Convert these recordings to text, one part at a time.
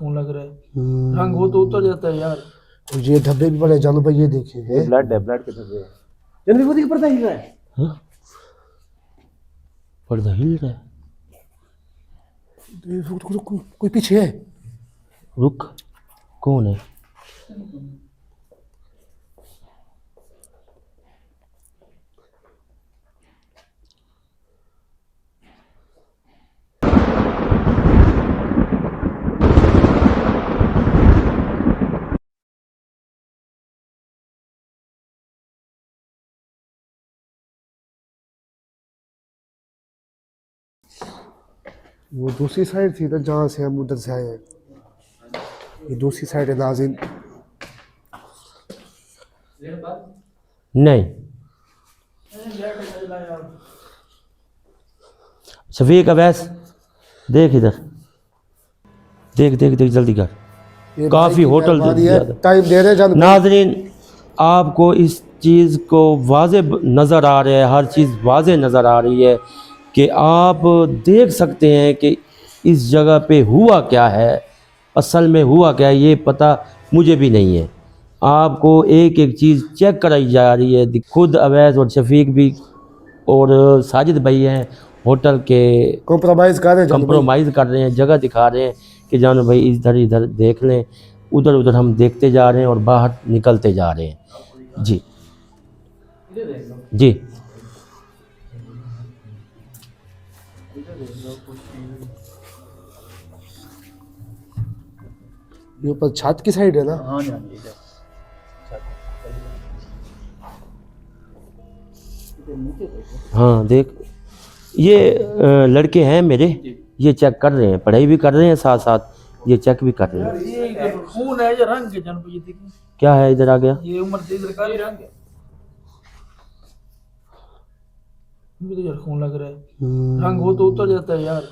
खून लग रहा है, रंग हो तो उतर जाता है यार। ये धब्बे भी बड़े जानू भाई, ये देखिए ब्लड है, ब्लड के धब्बे हैं। जल्दी वो पर्दा हिल रहा है। हाँ पर्दा हिल रहा है। कोई पीछे है। रुक, कौन है? वो दूसरी साइड थी ना जहाँ से हम उधर से आए हैं, ये दूसरी साइड है नाज़रीन। नहीं शफीक अवैस देख इधर, देख देख देख जल्दी कर। ये काफी होटल टाइम दे रहे जानू। नाज़रीन आपको इस चीज़ को वाज़े नज़र आ रहा है, हर चीज़ वाज़े नज़र आ रही है कि आप देख सकते हैं कि इस जगह पे हुआ क्या है, असल में हुआ क्या है ये पता मुझे भी नहीं है। आपको एक एक चीज़ चेक कराई जा रही है। खुद अवैस और शफीक भी और साजिद भाई हैं होटल के कॉम्प्रोमाइज़ कर रहे हैं, कंप्रोमाइज़ कर रहे हैं, जगह दिखा रहे हैं कि जानो भाई इधर इधर देख लें, उधर उधर हम देखते जा रहे हैं और बाहर निकलते जा रहे हैं। जी जी ये ऊपर छत की साइड है ना। हाँ जी हाँ देख ये लड़के हैं मेरे, ये चेक कर रहे हैं, पढ़ाई भी कर रहे हैं साथ साथ ये चेक भी कर रहे हैं। ये खून है ये रंग है जन, ये देखिए क्या है इधर आ गया? ये उम्र से इधर काली रंग है, मुझे तो यार खून लग रहा है, रंग हो तो उतर जाता है यार।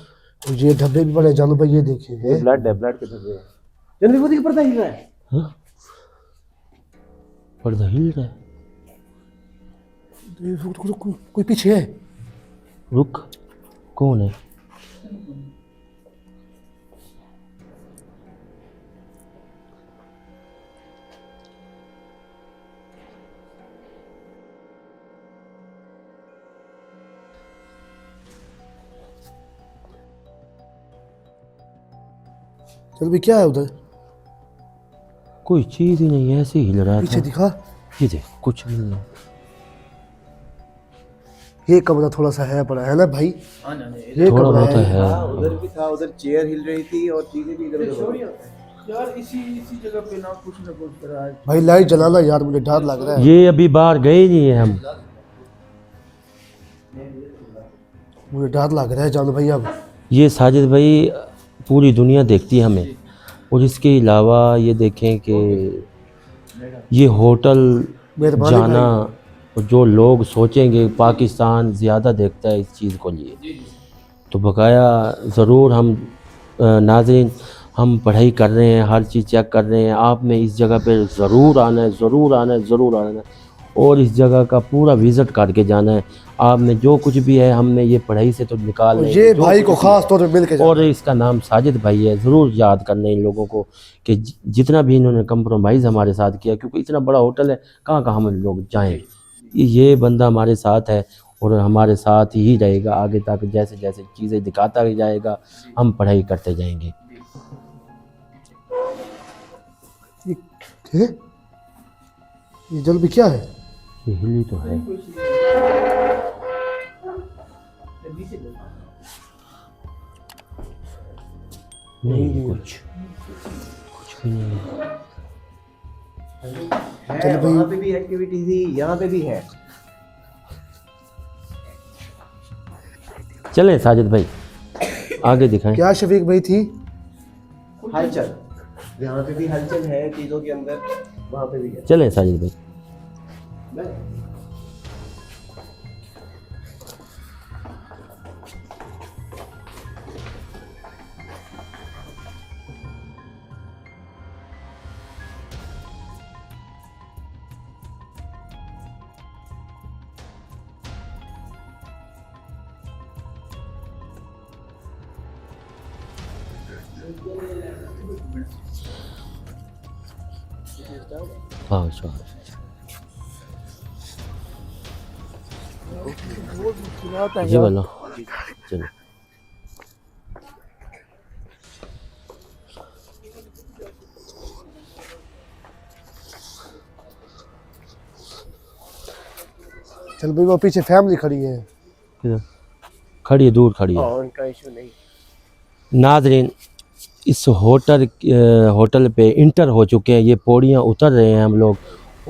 ये धब्बे भी बड़े जानू भाई, ये देखिए ब्लड है, ब्लड के धब्बे हैं। जल्दी वो पर्दा हिल रहा है। हाँ पर्दा हिल रहा है। कोई पीछे है। रुक, कौन है? चल भी क्या है उधर? कोई चीज़ ही नहीं है, ऐसे ही हिल रहा पीछे था। दिखा। ये देख कुछ भी नहीं। ये कमरा थोड़ा सा है बड़ा है ना भाई, ये थोड़ा कमरा बहुत है। है। उधर भी था, उधर चेयर हिल रही थी और चीजें भी इधर उधर हो रही थी। यार इसी जगह पे ना कुछ करा है। भाई लाइट जलाना यार, मुझे डर लग रहा है। ये अभी बाहर गए ही नहीं है हम। मुझे डर लग रहा है जानू भाई। अब ये साजिद भाई पूरी दुनिया देखती है हमें, और इसके अलावा ये देखें कि ये होटल मेहरबानी जाना, जो लोग सोचेंगे पाकिस्तान ज़्यादा देखता है इस चीज़ को लिए, तो बकाया ज़रूर हम नाज़रीन हम पढ़ाई कर रहे हैं, हर चीज़ चेक कर रहे हैं। आपने इस जगह पे ज़रूर आना है, ज़रूर आना है, ज़रूर आना है और इस जगह का पूरा विज़िट करके जाना है। आपने जो कुछ भी है हमने ये पढ़ाई से तो निकाल नहीं, ये भाई को खास तौर पे मिल के और इसका नाम साजिद भाई है। ज़रूर याद करना इन लोगों को कि जितना भी इन्होंने कंप्रोमाइज़ हमारे साथ किया, क्योंकि इतना बड़ा होटल है, कहाँ कहाँ हम लोग जाएँ। ये बंदा हमारे साथ है और हमारे साथ ही रहेगा आगे तक, जैसे जैसे चीज़ें दिखाता ही जाएगा हम पढ़ाई करते जाएंगे। ये जल भी क्या है? ये हिली तो है। नहीं कुछ भी नहीं है। वहाँ पे भी एक्टिविटी थी, यहाँ पे भी है। चलें साजिद भाई आगे दिखाएं। क्या शफीक भाई थी? हलचल, यहाँ पे भी हलचल है चीजों के अंदर, वहाँ पे भी है। चलें साजिद भाई। हाँ अच्छा बहुत मुश्किलात है जी यार। बोलो चलो चल भाई वो पीछे फैमिली खड़ी है। किधर खड़ी है दूर खड़ी है और उनका इशू नहीं। नाज़रीन इस होटल पे इंटर हो चुके हैं ये पौड़ियाँ उतर रहे हैं हम लोग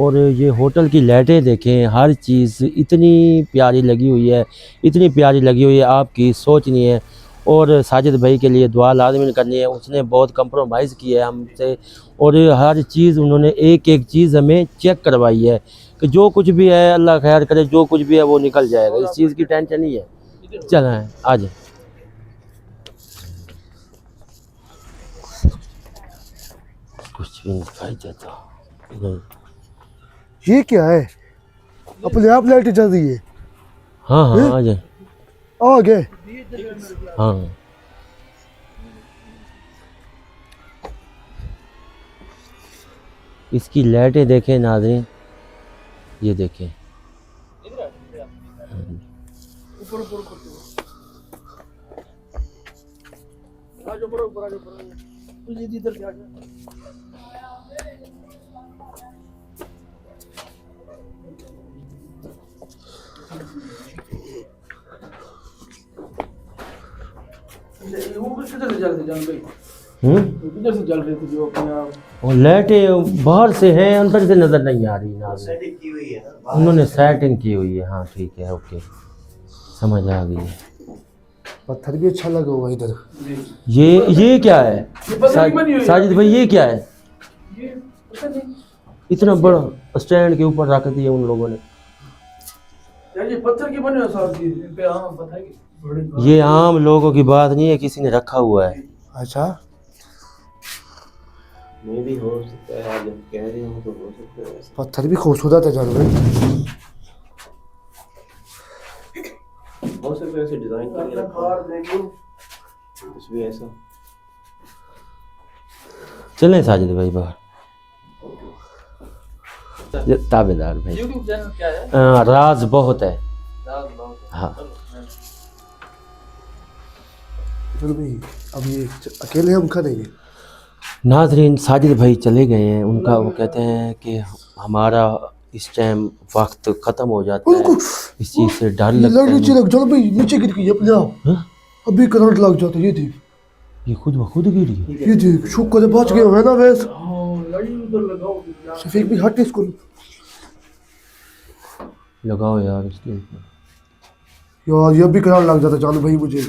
और ये होटल की लाइटें देखें हर चीज़ इतनी प्यारी लगी हुई है इतनी प्यारी लगी हुई है आपकी सोच नहीं है और साजिद भाई के लिए दुआ लाज़मी करनी है उसने बहुत कंप्रोमाइज़ किया है हमसे और हर चीज़ उन्होंने एक एक चीज़ हमें चेक करवाई है कि जो कुछ भी है अल्लाह खैर करे जो कुछ भी है वो निकल जाएगा इस चीज़ की टेंशन नहीं है चलें आ जाए कुछ भी नहीं दिखाई देता नहीं ये क्या है? अपने आप लाइट जल रही है। हाँ हाँ आ जाए आ गए। हाँ इसकी लाइटें देखें नाज़रीन ये देखें ऊपर ऊपर ऊपर आ जाओ ऊपर आ जाओ तो ये इधर से आ जा। वो किधर से जल रही जान भाई? किधर से जल रही थी जो अपने आप? और लाइटें बाहर से हैं अंदर से नज़र नहीं आ रही नाज़रीन सेटिंग की हुई है ना। उन्होंने सेटिंग की हुई है हाँ ठीक है ओके समझ आ गई है पत्थर भी अच्छा लगा हुआ इधर। ये क्या है ये पत्थर की बनी हुई है। साजिद भाई ये क्या है ये पता नहीं इतना बड़ा स्टैंड के ऊपर रख दिया उन लोगों ने यार ये पत्थर की बनी हुई है सारी चीज इन पे हाँ पता है कि बड़ी ये आम लोगों की बात नहीं है किसी ने रखा हुआ है अच्छा मैं भी हो सकता है आप जब कह रहे हो तो हो सकता है ऐसा। पत्थर भी खूबसूरत है जानवर। हो सकता है ऐसे डिजाइन करके अपना रखा कार हो, देखो कुछ भी ऐसा। चलें साजिद भाई बाहर ये ताबेदार भाई YouTube चैनल क्या है? राज बहुत है राज बहुत है। हाँ चलो भाई अब ये अकेले हम खड़ेंगे। नाजरीन साजिद भाई चले गए हैं उनका वो कहते हैं कि हमारा इस टाइम वक्त ख़त्म हो जाता है इस चीज़ से डर ये लगता लाइट नीचे है लग चलो भाई नीचे गिर गई अपने आप। हाँ? अभी करंट लग जाता है। ये देख ये खुद ब खुद गिरी है ये देख शुक्र है बच गए है ना वैसे। हाँ लड़ी उधर लगाओ यार। शफीक भी हट इसको। लगाओ यार इसके ऊपर यार ये भी करंट लग जाता जानो भाई मुझे।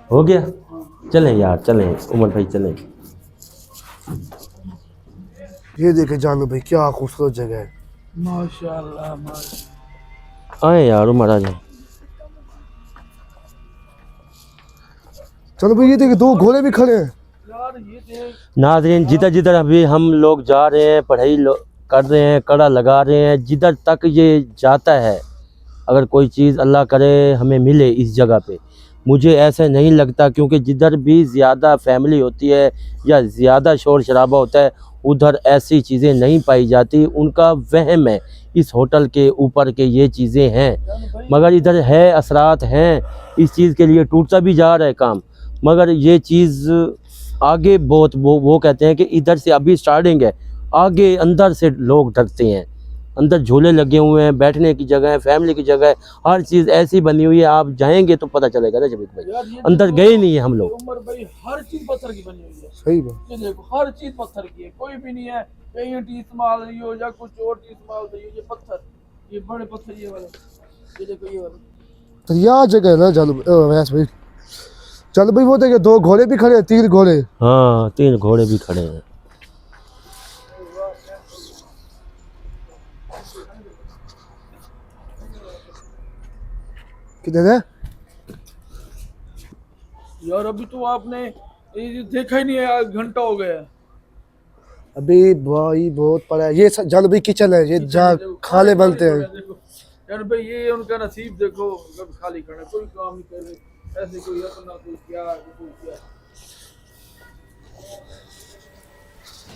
हो गया चलें यार चलें उमर भाई चलें ये देखे जानो भाई क्या खूबसूरत जगह है। माशाल्लाह माशाल्लाह। आए यार उमर आ जाए चलो भाई ये देखे दो घोड़े भी खड़े हैं। यार ये देख नाजरीन जिधर जिधर अभी हम लोग जा रहे हैं पढ़ाई कर रहे हैं कड़ा लगा रहे हैं जिधर तक ये जाता है अगर कोई चीज़ अल्लाह करे हमें मिले इस जगह पे मुझे ऐसा नहीं लगता क्योंकि जिधर भी ज़्यादा फैमिली होती है या ज़्यादा शोर शराबा होता है उधर ऐसी चीज़ें नहीं पाई जाती उनका वहम है इस होटल के ऊपर के ये चीज़ें हैं मगर इधर है असरात हैं इस चीज़ के लिए टूटता भी जा रहा है काम मगर ये चीज़ आगे बहुत वो कहते हैं कि इधर से अभी स्टार्टिंग है आगे अंदर से लोग डरते हैं अंदर झूले लगे हुए हैं बैठने की जगह है फैमिली की जगह है हर चीज़ ऐसी बनी हुई है आप जाएंगे तो पता चलेगा ना जब भाई यार ये अंदर गए नहीं है हम लोग उमर भाई हर चीज पत्थर की बनी हुई है। सही बात। ये देखो हर चीज पत्थर की है कोई भी नहीं है कहीं ईंट इस्तेमाल नहीं हो या कुछ और चीज इस्तेमाल नहीं हो ये पत्थर ये बड़े पत्थर ये वाले ये देखो ये वाले तो यहाँ जगह है ना जानो वैसे भाई। चलो भाई वो देखे दो घोड़े भी खड़े हैं 3 घोड़े। हाँ 3 घोड़े भी खड़े हैं किधर है? यार अभी तो आपने ये देखा ही नहीं है यार घंटा हो गया है। अभी भाई बहुत बड़ा है ये जानो भाई किचन है ये जहाँ खाने बनते हैं। देखो यार भाई ये उनका नसीब देखो कब खाली खड़ा कोई काम नहीं कर रहे ऐसे कोई अपना कोई क्या कोई क्या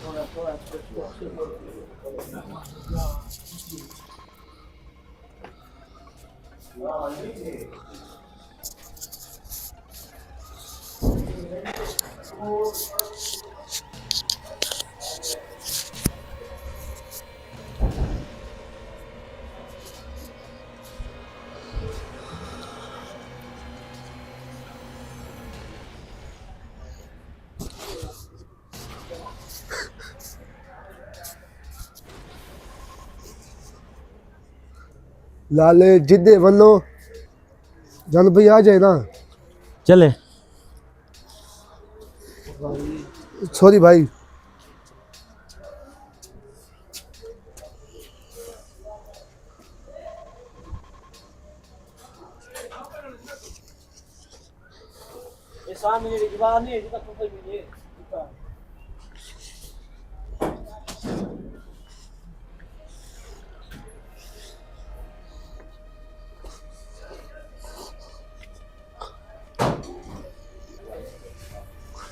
थोड़ा लाले जिद्दे वनो जान भाई आ जाए ना। चले। सॉरी भाई। सामने दीवार नहीं है जितना टूटे भी है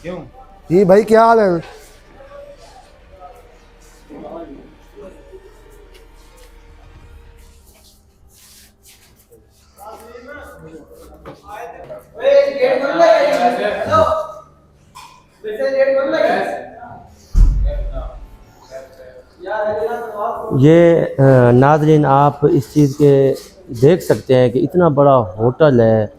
क्यों जी भाई क्या हाल है? ये नाज़रीन आप इस चीज़ के देख सकते हैं कि इतना बड़ा होटल है,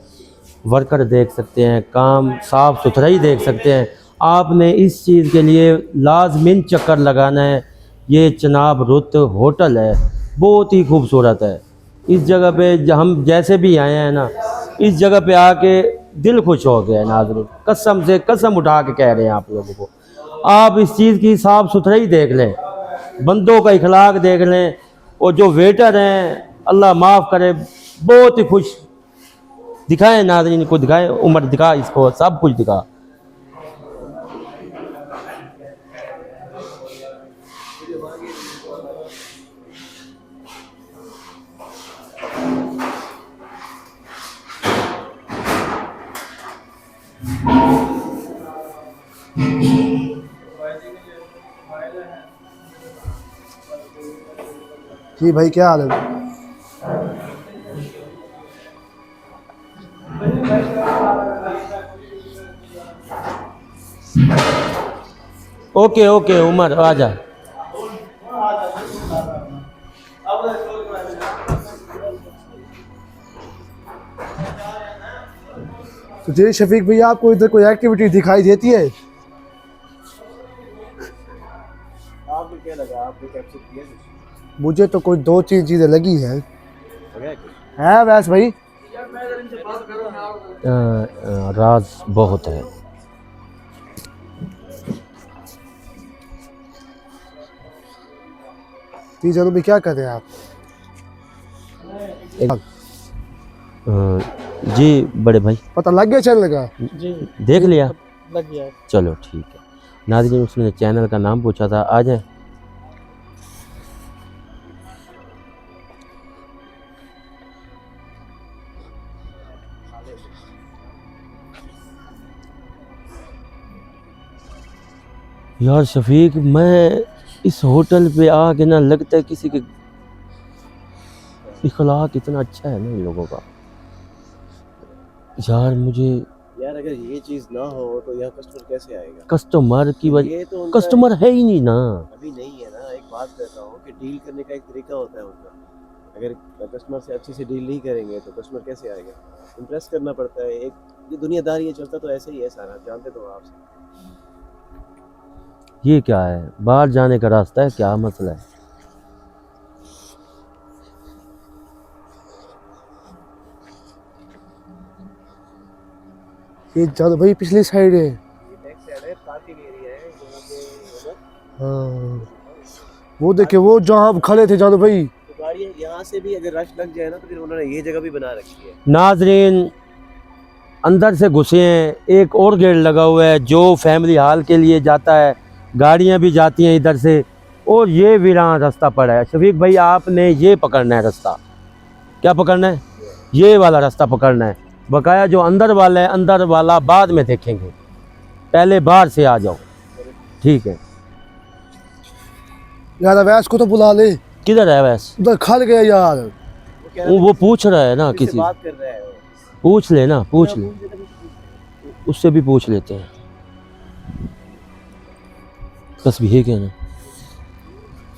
वर्कर देख सकते हैं, काम साफ़ सुथराई देख सकते हैं। आपने इस चीज़ के लिए लाजमिन चक्कर लगाना है। ये चनाब रुत होटल है, बहुत ही खूबसूरत है। इस जगह पे हम जैसे भी आए हैं ना, इस जगह पे आके दिल खुश हो गया है नाज़रीन, कसम से कसम उठा के कह रहे हैं आप लोगों को। आप इस चीज़ की साफ़ सुथराई देख लें, बंदों का इखलाक देख लें, और जो वेटर हैं अल्लाह माफ़ करे बहुत ही खुश। दिखाएं नाज़रीन को, दिखाएं, उमर दिखा, इसको सब कुछ दिखा। जी भाई क्या हाल है? ओके ओके उमर आ जा। तो जी शफीक भैया आपको इधर कोई एक्टिविटी दिखाई देती है? आपको क्या लगा, आपने कैप्चर किया कुछ? मुझे तो कोई दो तीन चीज़ें लगी हैं। लगा है कुछ? है वैस भाई? राज बहुत है। तीजन में क्या कर रहे हैं आप? जी बड़े भाई, पता लग गया चैनल का? जी देख लिया? लग गया चलो ठीक है। नाज़रीन उसने चैनल का नाम पूछा था, आ जाए। यार शफीक, मैं इस होटल पे आके ना लगता है किसी के इखलाक इतना अच्छा है ना इन लोगों का। यार मुझे यार अगर ये चीज़ ना हो तो यहाँ कस्टमर कैसे आएगा? कस्टमर की ये वजह, तो उनका कस्टमर है ही नहीं ना। अभी नहीं है ना। एक बात कर रहा हूँ कि डील करने का एक तरीका होता है उनका। अगर कस्टमर से अच्छे से डील नहीं करेंगे तो कस्टमर कैसे आएगा? इम्प्रेस करना पड़ता है। एक ये दुनियादारी, ये चलता तो ऐसे ही है सारा, जानते तो आप। ये क्या है, बाहर जाने का रास्ता है, क्या मसला है? ये जानो भाई पिछली साइड है। ये बैक साइड है, पार्किंग एरिया है जहाँ पे हाँ वो देखिए, वो जहाँ हम खड़े थे जानो भाई, तो गाड़ी यहाँ से भी अगर रश लग जाए ना तो फिर उन्होंने ये जगह भी बना रखी है। नाजरीन अंदर से घुसे हैं, एक और गेट लगा हुआ है जो फैमिली हॉल के लिए जाता है, गाड़ियाँ भी जाती हैं इधर से, और ये वीरान रास्ता पड़ा है। शफीक भाई आपने ये पकड़ना है रास्ता। क्या पकड़ना है? ये वाला रास्ता पकड़ना है। बकाया जो अंदर वाला है, अंदर वाला बाद में देखेंगे, पहले बाहर से आ जाओ। ठीक है। यार अवैस को तो बुला ले, किधर है वैसे? उधर खल गया यार। वो कह रहा वो पूछ रहा है ना, किसी से किसी बात कर रहा है वो। पूछ ले ना, पूछ ले, उससे भी पूछ लेते हैं। बस भी है क्या ना?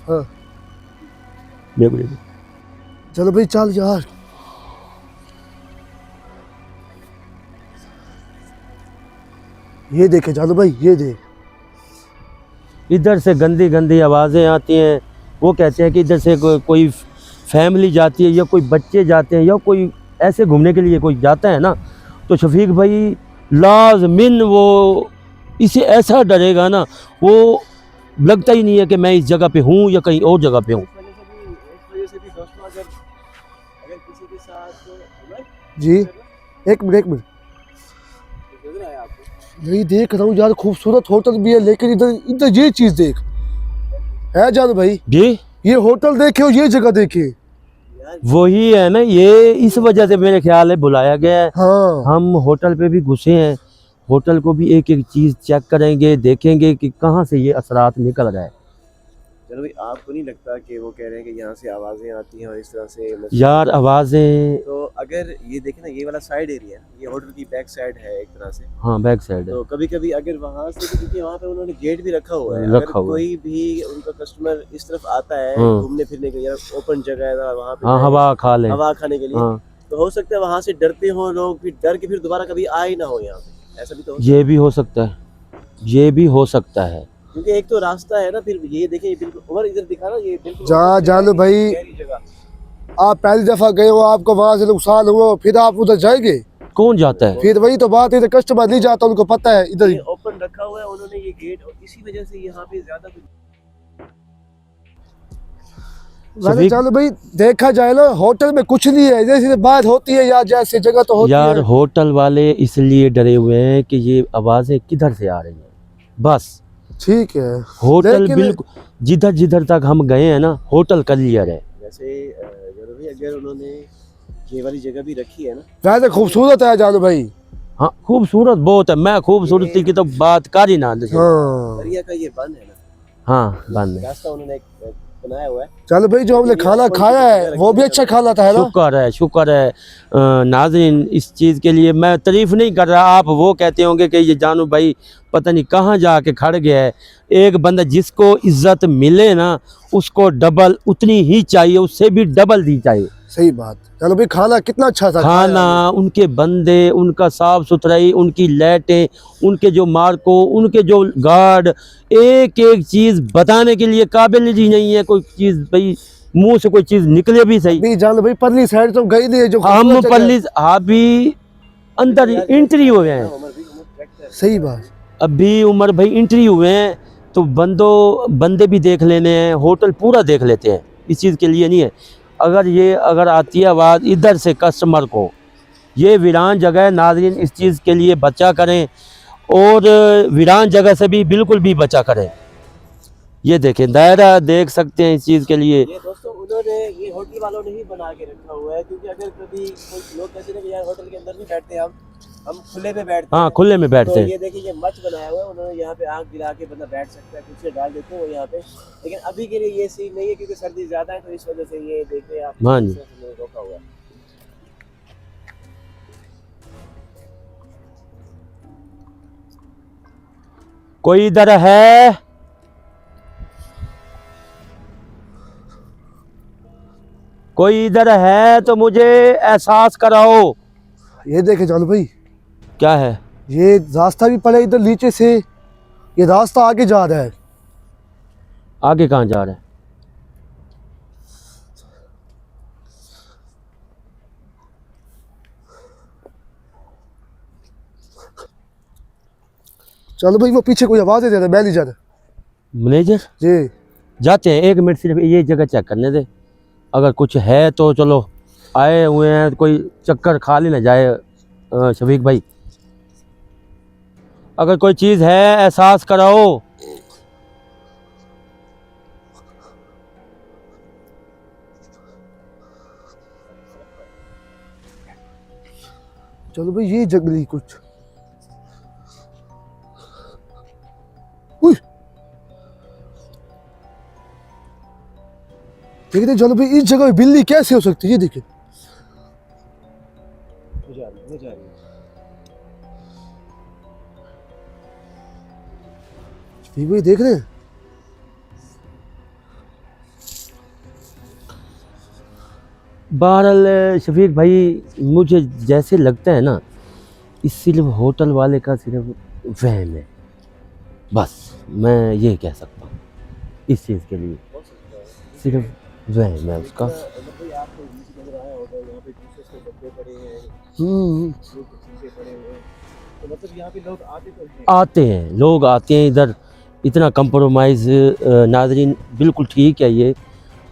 हाँ देखो देखो। चलो भाई चल यार। ये देखे जानो भाई, ये देख। इधर से गंदी गंदी आवाज़ें आती हैं। वो कहते हैं कि इधर से कोई फैमिली जाती है या कोई बच्चे जाते हैं या कोई ऐसे घूमने के लिए कोई जाता है ना, तो शफीक भाई लाजमिन वो इसे ऐसा डरेगा ना, वो लगता ही नहीं है कि मैं इस जगह पे हूँ या कहीं और जगह पे हूँ। इस वजह से भी दोस्तों, अगर अगर किसी के साथ जी एक मिनट एक मिनट, लग रहा है आपको यही देख रहा हूँ यार, खूबसूरत होटल भी है, लेकिन इधर इधर ये चीज देख है जानो भाई, ये होटल देखे और ये जगह देखे। यार, वही है ना, ये इस वजह से मेरे ख्याल है बुलाया गया है। हाँ हम होटल पे भी घुसे हैं, होटल को भी एक एक चीज़ चेक करेंगे, देखेंगे कि कहाँ से ये असरात निकल रहा है। चलो भाई, आपको नहीं लगता कि वो कह रहे हैं कि यहाँ से आवाज़ें आती हैं और इस तरह से यार आवाज़ें, तो अगर ये देखें ना, ये वाला साइड एरिया, ये होटल की बैक साइड है एक तरह से, हाँ बैक साइड है। तो कभी कभी अगर वहाँ से भी, क्योंकि वहाँ पे उन्होंने गेट भी रखा हुआ है, रखा अगर हुआ है। कोई भी उनका कस्टमर इस तरफ आता है हाँ। घूमने फिरने के लिए, ओपन जगह है वहाँ पे हाँ, जाए, हवा खा लें। हवा खाने के लिए, हाँ, तो हो सकता है वहाँ से डरते हो लोग, फिर डर के फिर दोबारा कभी आए ना हो यहाँ पे, ऐसा भी तो हो ये भी हो सकता है, ये भी हो सकता है। क्योंकि एक तो रास्ता है ना, फिर ये देखिए, ये बिल्कुल उमर इधर दिखा ना, ये बिल्कुल जहाँ open जगह जानो है, भाई, गहरी जगह। आप पहली दफा गए हो, आपको वहां से नुकसान हुआ, फिर आप उधर जाएंगे, कौन जाता है? फिर वही तो बात है, कस्टमर नहीं जाता, उनको पता है इधर ये ओपन रखा हुआ है उन्होंने ये गेट, और इसी वजह से यहाँ पे ज्यादा वैसे शफीक- चलो भाई, देखा जाए ना होटल में कुछ नहीं है, जैसे बात होती है यार, जैसे जगह तो होती यार है। होटल वाले इसलिए डरे हुए हैं कि ये आवाज़ें किधर से आ रही हैं, बस। ठीक है, होटल लेकिन- बिल्कुल जिधर जिधर तक हम गए हैं ना, होटल क्लियर है। वैसे जरूरी, अगर उन्होंने ये वाली जगह भी रखी है ना, वैसे खूबसूरत है जानो भाई। हाँ खूबसूरत बहुत है, मैं खूबसूरती की तो बात कर ही ना दे। हाँ दरिया का ये बंद है ना, हाँ बंद है। रास्ता उन्होंने एक बनाया हुआ है। चलो भाई, जो हमने खाना खाया है वो भी अच्छा खाना था, है ना? शुक्र है, शुक्र है। नाज़रीन, इस चीज़ के लिए मैं तारीफ़ नहीं कर रहा, आप वो कहते होंगे कि ये जानू भाई पता नहीं कहाँ जाके खड़ गया है। एक बंदा जिसको इज्जत मिले ना, उसको डबल उतनी ही चाहिए, उससे भी डबल दी चाहिए। सही बात। चलो भाई, खाना कितना अच्छा था, खाना, उनके बंदे, उनका साफ सुथराई, उनकी लाइटें, उनके जो मार्को, उनके जो गार्ड, एक एक चीज़ बताने के लिए काबिल ही नहीं है। कोई चीज़ भाई मुंह से कोई चीज़ निकले भी सही। भी जानो भाई, परली साइड तो गई नहीं है, जो हम खूबसूरत जगह है। पल्ली अभी अंदर एंट्री हुए हैं, उमर भी उमर correct है। सही बात। अभी उमर भाई एंट्री हुए हैं, तो बंदे भी देख लेने हैं, होटल पूरा देख लेते हैं, इस चीज़ के लिए नहीं है। अगर आती है आवाज़ इधर से कस्टमर को, ये वीरान जगह है नाज़रीन, इस चीज़ के लिए बचा करें, और वीरान जगह से भी बिल्कुल भी बचा करें। ये देखें, दायरा देख सकते हैं इस चीज़ के लिए। ये दोस्तों उन्होंने, ये होटल वालों ने ही बना के रखा हुआ है, क्योंकि अगर कभी कोई लोग कहते हैं कि यार होटल के अंदर नहीं बैठते, हम खुले में बैठते हाँ, हैं, खुले में बैठते तो हैं। ये देखिए, ये मच बनाया हुआ है उन्होंने, यहाँ पे आग गिरा के बंदा बैठ सकता है, कुर्सी डाल देते हैं वो यहाँ पे, लेकिन अभी के लिए ये सीन नहीं है, क्योंकि सर्दी ज्यादा है, तो इस वजह से ये देख रहे हैं आप, हाँ जी। इस वजह से उन्होंने रोका हुआ है। कोई इधर है? कोई इधर है तो मुझे एहसास कराओ। ये देखे जानो भाई, क्या है? ये रास्ता भी पड़ा इधर नीचे से, ये रास्ता आगे जा रहा है। आगे कहाँ जा रहा है? चलो भाई, वो पीछे कोई आवाज़ दे रहा है, मैं नहीं जा रहा मैनेजर जी। जाते हैं, 1 मिनट सिर्फ ये जगह चेक करने दे, अगर कुछ है तो चलो, आए हुए हैं कोई चक्कर खा लेना जाए। शफीक भाई, अगर कोई चीज़ है एहसास कराओ। चलो भाई ये जंगली कुछ, उई देखते चलो भाई इस जगह पे बिल्ली कैसे हो सकती है, ये देखिए हो जा रही है। ये भाई देख रहे हैं, बहरहाल शफीक भाई, मुझे जैसे लगता है ना, इस सिर्फ होटल वाले का सिर्फ वहम है, बस मैं ये कह सकता हूँ इस चीज़ के लिए, हो सकता है। सिर्फ वहम है उसका। मतलब भाई आपको नीचे नजर आया होगा, यहाँ पे जूसेस के डब्बे पड़े हैं, फ्रूट के शीशे पड़े हैं, तो मतलब यहाँ पे लोग आते तो हैं। आते हैं, लोग आते हैं इधर, इतना कंप्रोमाइज़ नाजरीन बिल्कुल ठीक है ये,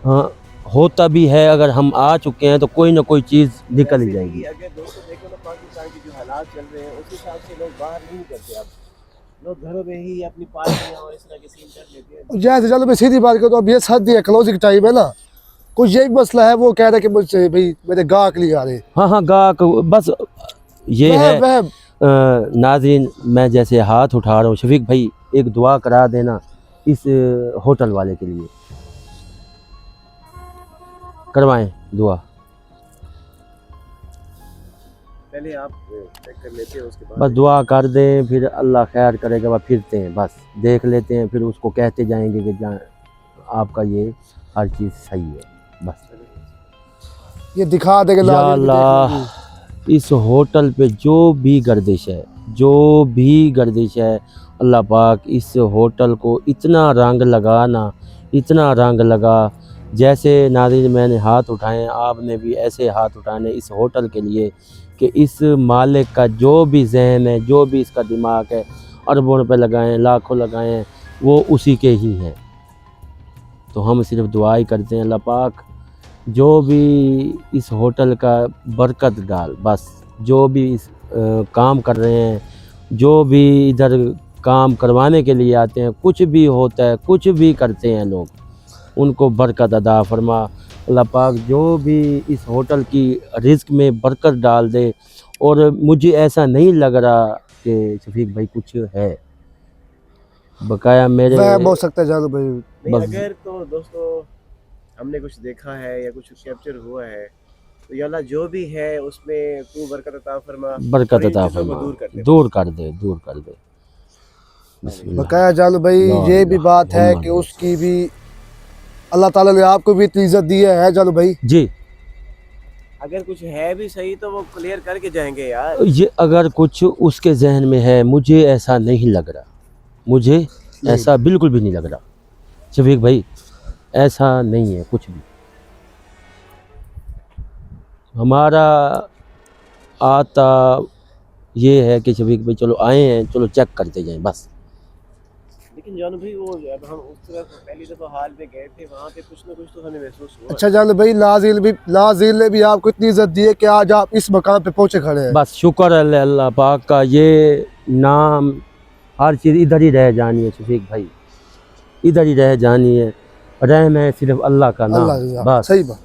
हाँ होता भी है, अगर हम आ चुके हैं तो कोई ना कोई चीज़ निकल ही वैसे भी जाएगी। अगर दोस्तों देखो ना, पाकिस्तान के जो हालात चल रहे हैं उस हिसाब से लोग बाहर नहीं निकलते, अब लोग घरों में ही अपनी पार्टियां और इस तरह के सीन कर लेते हैं। जैसे चलो मैं सीधी बात करूँ तो अब ये सर्दी है, क्लोजिंग टाइम है ना, कुछ एक मसला है, वो कह रहे कि मुझसे भाई मेरे गाहक नहीं आ रहे। हाँ हाँ गाहक, बस ये है नाजरीन, मैं जैसे हाथ उठा रहा हूँ, शफीक भाई एक दुआ करा देना इस होटल वाले के लिए, करवाएं दुआ। पहले आप चेक कर लेते हैं, उसके बस बाद दुआ कर दें, फिर अल्लाह खैर करेगा, बस फिरते हैं, बस देख लेते हैं, फिर उसको कहते जाएंगे कि जान आपका ये हर चीज़ सही है, बस। ये दिखा देगा या नाज़रीन भी देख अल्लाह, लेंगे। इस होटल पे जो भी गर्दिश है, जो भी गर्दिश है, अल्लाह पाक इस होटल को इतना रंग लगाना, इतना रंग लगा, जैसे नाज़रीन मैंने हाथ उठाए, आपने भी ऐसे हाथ उठाने इस होटल के लिए कि इस मालिक का जो भी जहन है, जो भी इसका दिमाग है, अरबों रुपए लगाएं, लाखों लगाएं, वो उसी के ही हैं। तो हम सिर्फ दुआ ही करते हैं, अल्लाह पाक जो भी इस होटल का बरकत डाल, बस जो भी इस काम कर रहे हैं, जो भी इधर काम करवाने के लिए आते हैं, कुछ भी होता है, कुछ भी करते हैं लोग, उनको बरकत अदा फरमा अल्लाह पाक, जो भी इस होटल की रिज़्क में बरकत डाल दे। और मुझे ऐसा नहीं लग रहा कि शफीक भाई कुछ है बकाया मेरे, वह हो सकता है जानो भाई। नहीं, बस अगर तो दोस्तों हमने कुछ देखा है या कुछ कैप्चर हुआ है, तो या अल्लाह जो भी है उसमें तू बरकत अता फरमा, बरकत और इन अता चीज़ों को फरमा, दूर कर दे। दूर कर दे, दूर कर दे। बिस्मिल्लाह। बकाया जानो भाई, ला ये भी इलाहा बात है कि इल्लल्लाह। उसकी भी अल्लाह ताला ने आपको भी इतनी इज्जत दी है जानो भाई। जी, अगर कुछ है भी सही तो वो क्लियर करके जाएंगे यार। ये अगर कुछ उसके जहन में है, मुझे ऐसा नहीं लग रहा, मुझे ऐसा बिल्कुल भी नहीं लग रहा शफीक भाई, ऐसा नहीं है कुछ भी। हमारा आता ये है कि शफीक भाई चलो आए हैं, चलो चेक करते जाएं बस। लेकिन जानू भाई, वो जब हम उस तरफ पहली दफ़ा हाल में गए थे, वहाँ पे कुछ ना कुछ तो हमें महसूस हुआ। अच्छा जानो भाई, लाज़ील ने भी आपको इतनी इज्जत दी है कि आज आप इस मकाम पे पहुंचे खड़े हैं। बस शुक्र है अल्लाह पाक का, ये नाम हर चीज़ इधर ही रह जानी है शफीक भाई, इधर ही रह जानी है, रहम है सिर्फ अल्लाह का नाम, अल्लाह बस। सही बात।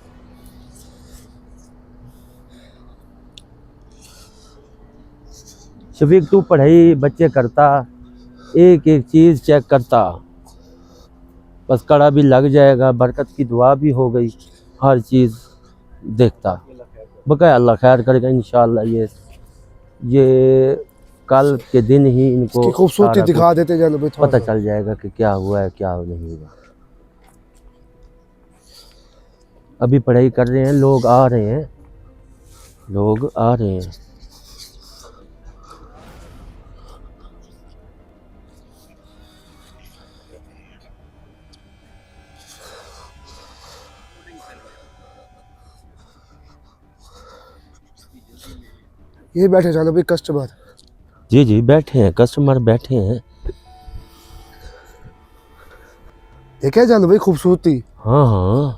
शफीक तू पढ़ाई बच्चे करता, एक एक चीज़ चेक करता, बस कड़ा भी लग जाएगा, बरकत की दुआ भी हो गई, हर चीज़ देखता, बकाया अल्लाह खैर करेगा इंशाअल्लाह। ये कल के दिन ही इनको इसकी खूबसूरती सारा दिखा कुछ देते जानो भाई थोड़ा पता सा। चल जाएगा कि क्या हुआ है क्या नहीं हुआ। अभी पढ़ाई कर रहे हैं, लोग आ रहे हैं, लोग आ रहे हैं। ये बैठे जानो भाई कस्टमर। जी जी बैठे हैं, कस्टमर बैठे हैं। देखे जानो भाई खूबसूरती। हाँ हाँ,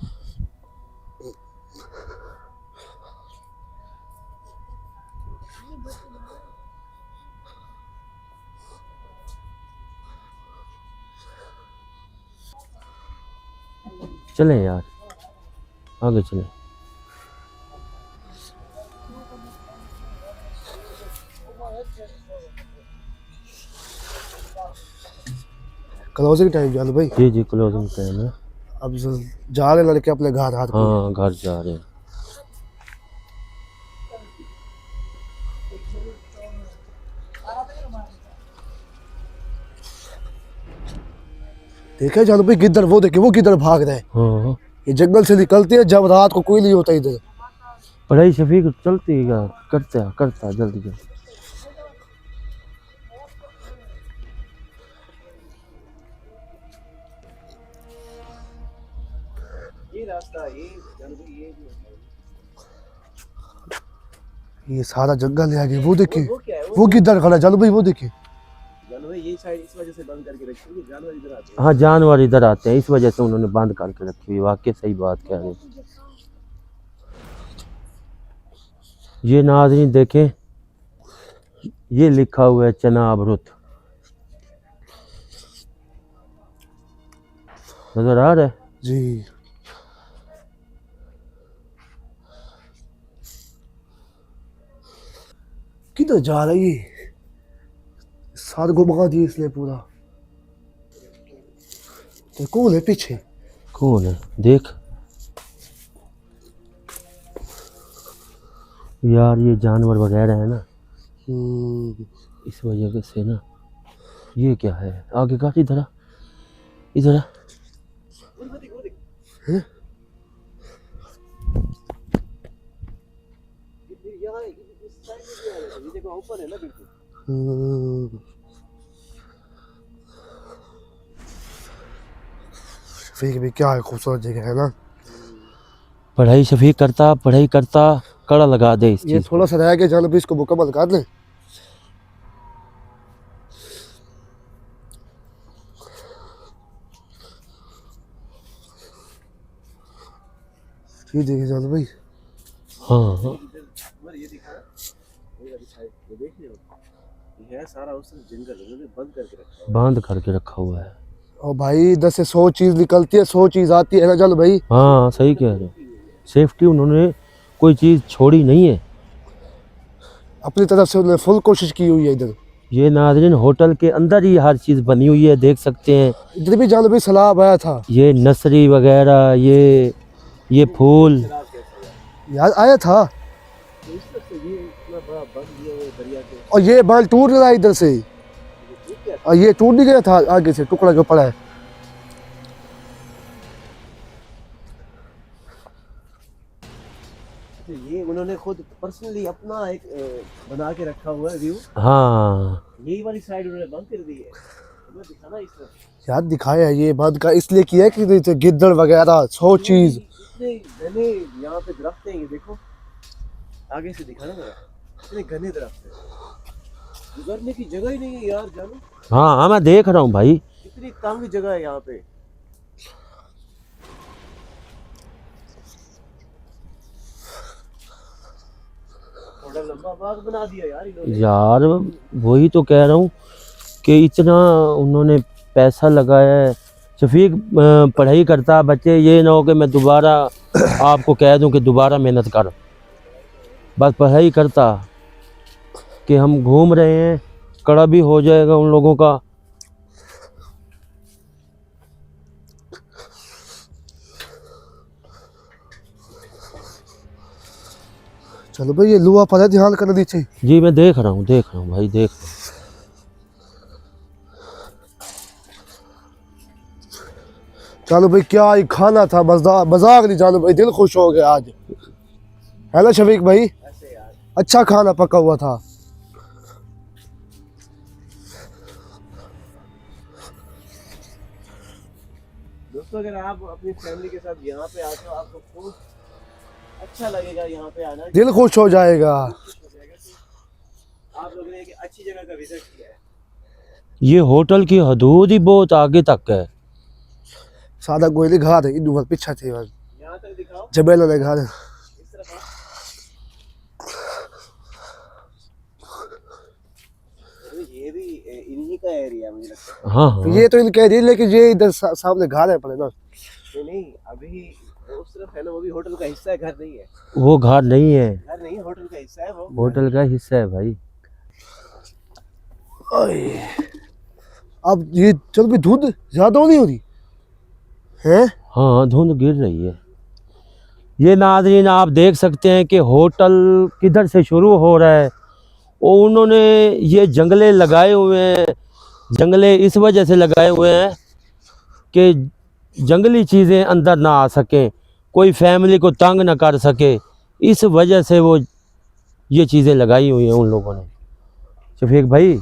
चलें यार, आगे चलें। क्लोजिंग टाइम जान भाई, जी जी क्लोजिंग टाइम है। अब जा रहे लड़के अपने घर हाथ को। हाँ घर जा रहे हैं। देखे जान भाई गिद्दर, वो देखे वो गिद्दर भाग रहे हैं। हाँ ये जंगल से निकलते हैं जब रात को कोई नहीं होता इधर। पढ़ाई शफीक चलती है, करता जल्दी जल्दी। ये रास्ता ये ये सारा जंगल है आगे, वो देखिए वो क्या है वो गिद्दर खड़ा है जान भाई, वो देखिए। जानवर ये साइड इस वजह से बंद करके रखी है, जानवर इधर आते हैं। हाँ जानवर इधर आते हैं, इस वजह से उन्होंने बंद करके रखी हुई। वाकई सही बात कह रहे हैं। ये नाज़रीन देखें, ये लिखा हुआ है चनाब रुत, नजर आ रहा है जी। किधर जा रही है, साथ घुमा दिए इसने पूरा। तो कौन है पीछे? कौन है देख यार, ये जानवर वगैरह है ना, इस वजह से ना। ये क्या है आगे का? इधर आ, इधर आ। हैं? यहाँ इस साइड में भी आ रहा है, ये देखो ऊपर है ना बिल्कुल। शफीक भी क्या है, खूबसूरत जगह है ना। पढ़ाई शफीक करता कड़ा लगा दे इस ये चीज थोड़ा सा रह गया जान भी, इसको मुकम्मल कर लें। ये देखिए जान भाई, हाँ हाँ उधर ये दिखा ये वाली साइड, ये देख रहे हो, ये है सारा उस जंगल उन्होंने बंद करके रखा है। बांध करके रखा हुआ है। और भाई 10 से 100 चीज निकलती है, 100 चीज आती है ना जान भाई। हाँ सही कह रहे हो, सेफ्टी उन्होंने कोई चीज़ छोड़ी नहीं है। अपनी तरफ से उन्होंने फुल कोशिश की हुई है इधर। ये नाज़रीन होटल के अंदर ही हर चीज़ बनी हुई है, देख सकते हैं। इधर भी जान भाई सैलाब आया था, ये नर्सरी वगैरह, ये फूल याद आया था। तो इस तरफ से ये इतना बड़ा बंद दिया हुआ है दरिया के, और ये बाल टूट रहा है इधर से, ये क्या और ये टूट नहीं गया था आगे से, टुकड़ा जो पड़ा है। तो ये उन्होंने खुद पर्सनली अपना एक बना के रखा हुआ है व्यू। हाँ यही वाली साइड उन्होंने बंद कर दी है, तुम्हें दिखाना इस तरफ। याद दिखाया है ये बंद का इसलिए किया है कि नहीं गिद्दड़ वगैरह 100 चीज। इतने घने यहाँ पे दरख्त हैं, ये देखो आगे से दिखाना जरा, इतने घने दरख्त हैं, गुजरने की जगह ही नहीं है यार जानू। हाँ मैं देख रहा हूँ भाई। इतनी तंग जगह है यहाँ पे। थोड़ा लंबा बाग बना दिया यार इन्होंने। यार वही तो कह रहा हूँ कि इतना उन्होंने पैसा लगाया है। शफीक पढ़ाई करता बच्चे, ये ना हो कि मैं दोबारा आपको कह दूं कि दोबारा मेहनत कर, बस पढ़ाई करता कि हम घूम रहे हैं, कड़ा भी हो जाएगा उन लोगों का। चलो भाई ये लुआ पर है, ध्यान करना नीचे। जी मैं देख रहा हूँ भाई, देख रहा हूँ। चलो भाई क्या ही खाना था, मजाक नहीं जानो भाई, दिल खुश हो गया आज, है ना शफीक भाई? ऐसे यार अच्छा खाना पका हुआ था। दोस्तों, अगर आप अपनी फैमिली के साथ यहाँ पे आते हो आपको खूब अच्छा लगेगा यहाँ पे आना। दिल खुश हो जाएगा। आप लोगों ने एक अच्छी जगह का विजिट किया है। ये होटल की हदूद ही बहुत आगे तक है। सादा गोली घाट है, इन पीछा थे यहाँ तक दिखाओ, जबेल वाले घाट। इस तरफ आओ। अरे ये भी इन्हीं का एरिया मुझे लगता है। हाँ हाँ ये तो इनके एरिया, लेकिन ये इधर सामने घाट है पड़े ना। नहीं अभी उस तरफ है ना, वो भी होटल का हिस्सा है, घर नहीं है। वो घर नहीं है, घर नहीं है, होटल का हिस्सा है वो। होटल का हिस्सा है भाई। आए। अब ये चल भी धुंध ज्यादा नहीं हो रही है? हाँ धुंध गिर रही है। ये नाज़रीन आप देख सकते हैं कि होटल किधर से शुरू हो रहा है और उन्होंने ये जंगले लगाए हुए हैं। जंगले इस वजह से लगाए हुए हैं कि जंगली चीज़ें अंदर ना आ सकें, कोई फैमिली को तंग ना कर सके, इस वजह से वो ये चीज़ें लगाई हुई हैं उन लोगों ने। शफीक भाई